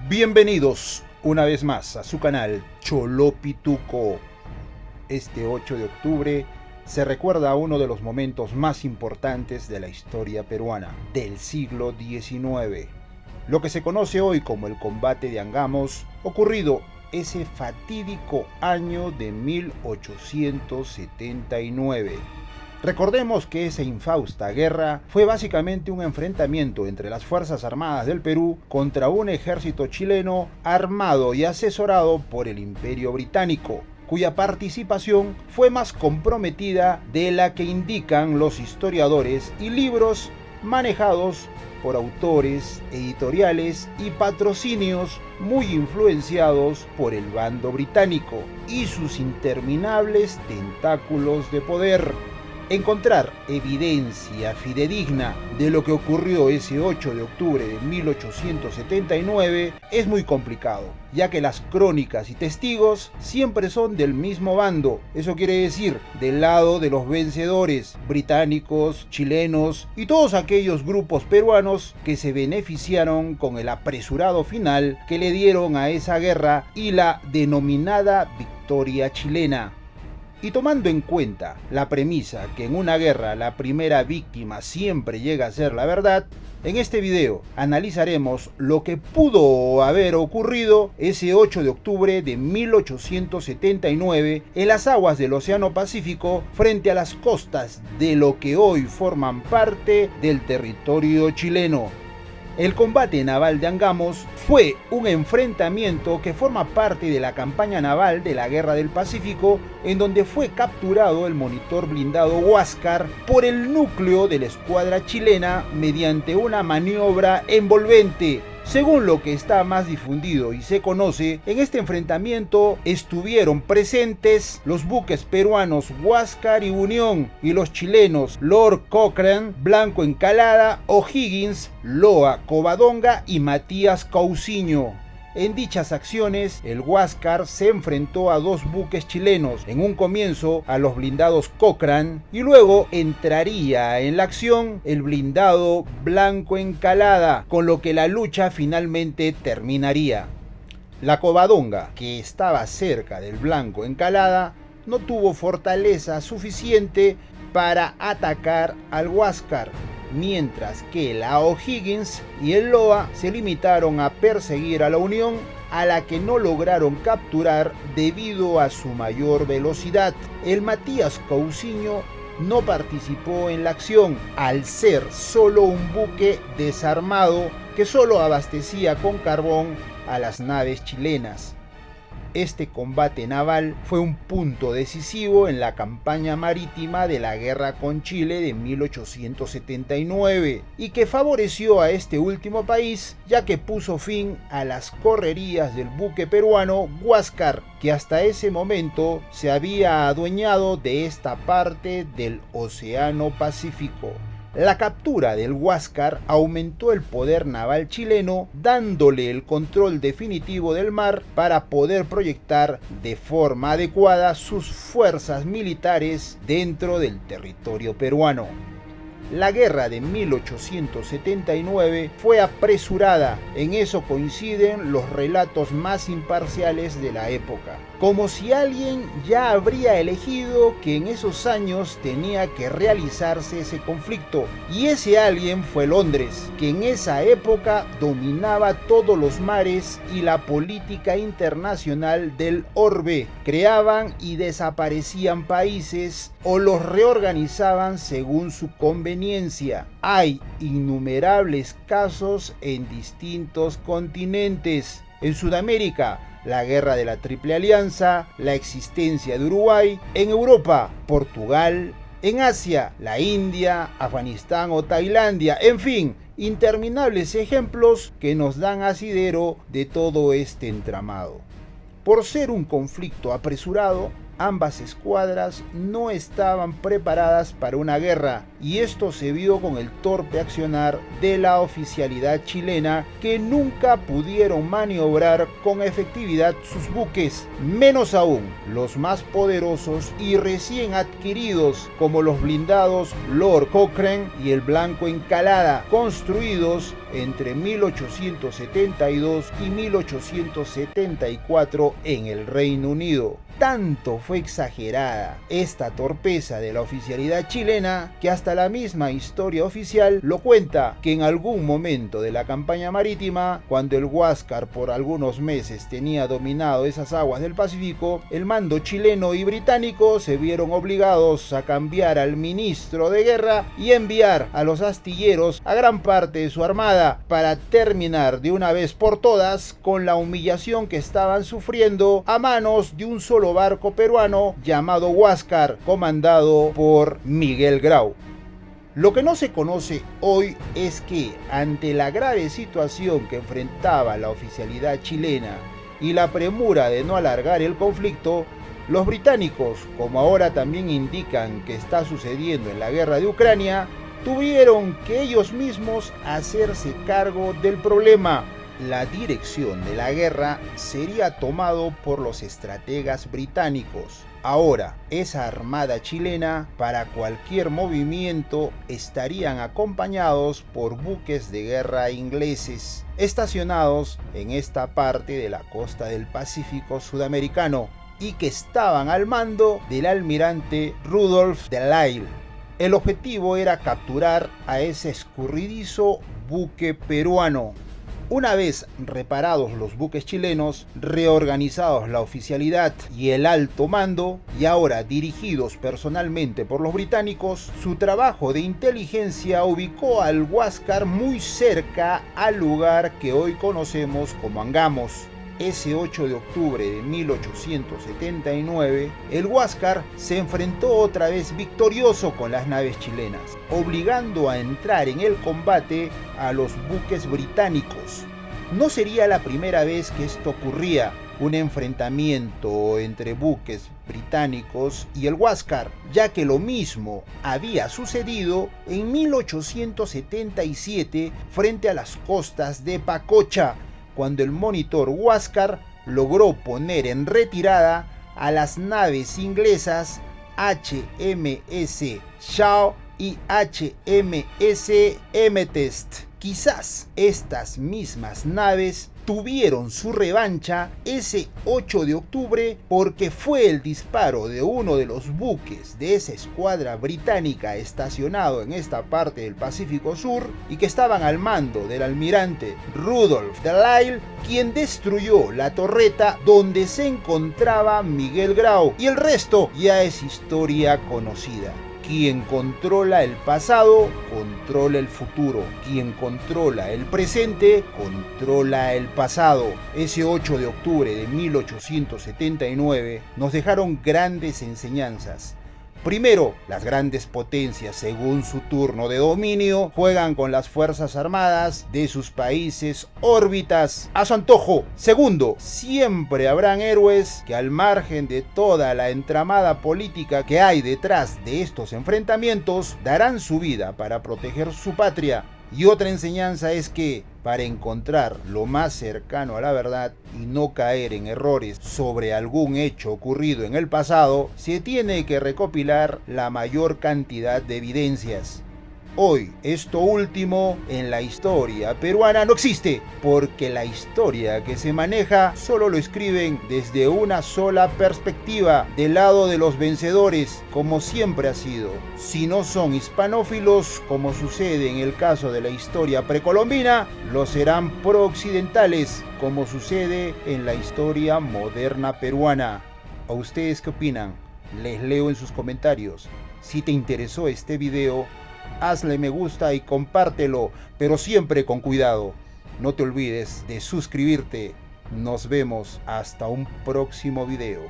Bienvenidos una vez más a su canal Cholo Pituco. Este 8 de octubre se recuerda uno de los momentos más importantes de la historia peruana del siglo XIX. Lo que se conoce hoy como el combate de Angamos, ocurrido ese fatídico año de 1879. Recordemos que esa infausta guerra fue básicamente un enfrentamiento entre las Fuerzas Armadas del Perú contra un ejército chileno armado y asesorado por el Imperio Británico, cuya participación fue más comprometida de la que indican los historiadores y libros manejados por autores, editoriales y patrocinios muy influenciados por el bando británico y sus interminables tentáculos de poder. Encontrar evidencia fidedigna de lo que ocurrió ese 8 de octubre de 1879 es muy complicado, ya que las crónicas y testigos siempre son del mismo bando. Eso quiere decir, del lado de los vencedores, británicos, chilenos y todos aquellos grupos peruanos que se beneficiaron con el apresurado final que le dieron a esa guerra y la denominada victoria chilena. Y tomando en cuenta la premisa que en una guerra la primera víctima siempre llega a ser la verdad, en este video analizaremos lo que pudo haber ocurrido ese 8 de octubre de 1879 en las aguas del Océano Pacífico frente a las costas de lo que hoy forman parte del territorio chileno. El combate naval de Angamos fue un enfrentamiento que forma parte de la campaña naval de la Guerra del Pacífico, en donde fue capturado el monitor blindado Huáscar por el núcleo de la escuadra chilena mediante una maniobra envolvente. Según lo que está más difundido y se conoce, en este enfrentamiento estuvieron presentes los buques peruanos Huáscar y Unión y los chilenos Lord Cochrane, Blanco Encalada, O'Higgins, Loa Covadonga y Matías Cousiño. En dichas acciones, el Huáscar se enfrentó a dos buques chilenos, en un comienzo a los blindados Cochrane y luego entraría en la acción el blindado Blanco Encalada, con lo que la lucha finalmente terminaría. La Covadonga, que estaba cerca del Blanco Encalada, no tuvo fortaleza suficiente para atacar al Huáscar, mientras que la O'Higgins y el Loa se limitaron a perseguir a la Unión, a la que no lograron capturar debido a su mayor velocidad. El Matías Cousiño no participó en la acción, al ser solo un buque desarmado que solo abastecía con carbón a las naves chilenas. Este combate naval fue un punto decisivo en la campaña marítima de la guerra con Chile de 1879 y que favoreció a este último país, ya que puso fin a las correrías del buque peruano Huáscar, que hasta ese momento se había adueñado de esta parte del Océano Pacífico. La captura del Huáscar aumentó el poder naval chileno, dándole el control definitivo del mar para poder proyectar de forma adecuada sus fuerzas militares dentro del territorio peruano. La guerra de 1879 fue apresurada, en eso coinciden los relatos más imparciales de la época. Como si alguien ya habría elegido que en esos años tenía que realizarse ese conflicto, y ese alguien fue Londres, que en esa época dominaba todos los mares y la política internacional del orbe. Creaban y desaparecían países o los reorganizaban según su conveniencia. Hay innumerables casos en distintos continentes. En Sudamérica, la guerra de la Triple Alianza, la existencia de Uruguay; en Europa, Portugal; en Asia, la India, Afganistán o Tailandia; en fin, interminables ejemplos que nos dan asidero de todo este entramado. Por ser un conflicto apresurado, Ambas escuadras no estaban preparadas para una guerra, y esto se vio con el torpe accionar de la oficialidad chilena, que nunca pudieron maniobrar con efectividad sus buques, menos aún los más poderosos y recién adquiridos como los blindados Lord Cochrane y el Blanco Encalada, construidos entre 1872 y 1874 en el Reino Unido. Tanto fue exagerada esta torpeza de la oficialidad chilena que hasta la misma historia oficial lo cuenta, que en algún momento de la campaña marítima, cuando el Huáscar por algunos meses tenía dominado esas aguas del Pacífico, el mando chileno y británico se vieron obligados a cambiar al ministro de guerra y enviar a los astilleros a gran parte de su armada para terminar de una vez por todas con la humillación que estaban sufriendo a manos de un solo barco peruano llamado Huáscar, comandado por Miguel Grau. Lo que no se conoce hoy es que, ante la grave situación que enfrentaba la oficialidad chilena y la premura de no alargar el conflicto, los británicos, como ahora también indican que está sucediendo en la guerra de Ucrania, tuvieron que ellos mismos hacerse cargo del problema. La dirección de la guerra sería tomado por los estrategas británicos. Ahora, esa armada chilena, para cualquier movimiento, estarían acompañados por buques de guerra ingleses, estacionados en esta parte de la costa del Pacífico sudamericano, y que estaban al mando del almirante Rudolf de Lisle. El objetivo era capturar a ese escurridizo buque peruano. Una vez reparados los buques chilenos, reorganizados la oficialidad y el alto mando, y ahora dirigidos personalmente por los británicos, su trabajo de inteligencia ubicó al Huáscar muy cerca al lugar que hoy conocemos como Angamos. Ese 8 de octubre de 1879, el Huáscar se enfrentó otra vez victorioso con las naves chilenas, obligando a entrar en el combate a los buques británicos. No sería la primera vez que esto ocurría, un enfrentamiento entre buques británicos y el Huáscar, ya que lo mismo había sucedido en 1877 frente a las costas de Pacocha, cuando el monitor Huáscar logró poner en retirada a las naves inglesas HMS Shaw y HMS Amethyst. Quizás estas mismas naves tuvieron su revancha ese 8 de octubre porque fue el disparo de uno de los buques de esa escuadra británica estacionado en esta parte del Pacífico Sur y que estaban al mando del almirante Rudolf de Lisle, quien destruyó la torreta donde se encontraba Miguel Grau, y el resto ya es historia conocida. Quien controla el pasado, controla el futuro. Quien controla el presente, controla el pasado. Ese 8 de octubre de 1879 nos dejaron grandes enseñanzas. Primero, las grandes potencias, según su turno de dominio, juegan con las fuerzas armadas de sus países órbitas a su antojo. Segundo, siempre habrán héroes que, al margen de toda la entramada política que hay detrás de estos enfrentamientos, darán su vida para proteger su patria. Y otra enseñanza es que, para encontrar lo más cercano a la verdad y no caer en errores sobre algún hecho ocurrido en el pasado, se tiene que recopilar la mayor cantidad de evidencias. Hoy, esto último en la historia peruana no existe, porque la historia que se maneja solo lo escriben desde una sola perspectiva, del lado de los vencedores, como siempre ha sido. Si no son hispanófilos, como sucede en el caso de la historia precolombina, lo serán pro-occidentales, como sucede en la historia moderna peruana. ¿A ustedes qué opinan? Les leo en sus comentarios. Si te interesó este video, hazle me gusta y compártelo, pero siempre con cuidado. No te olvides de suscribirte. Nos vemos hasta un próximo video.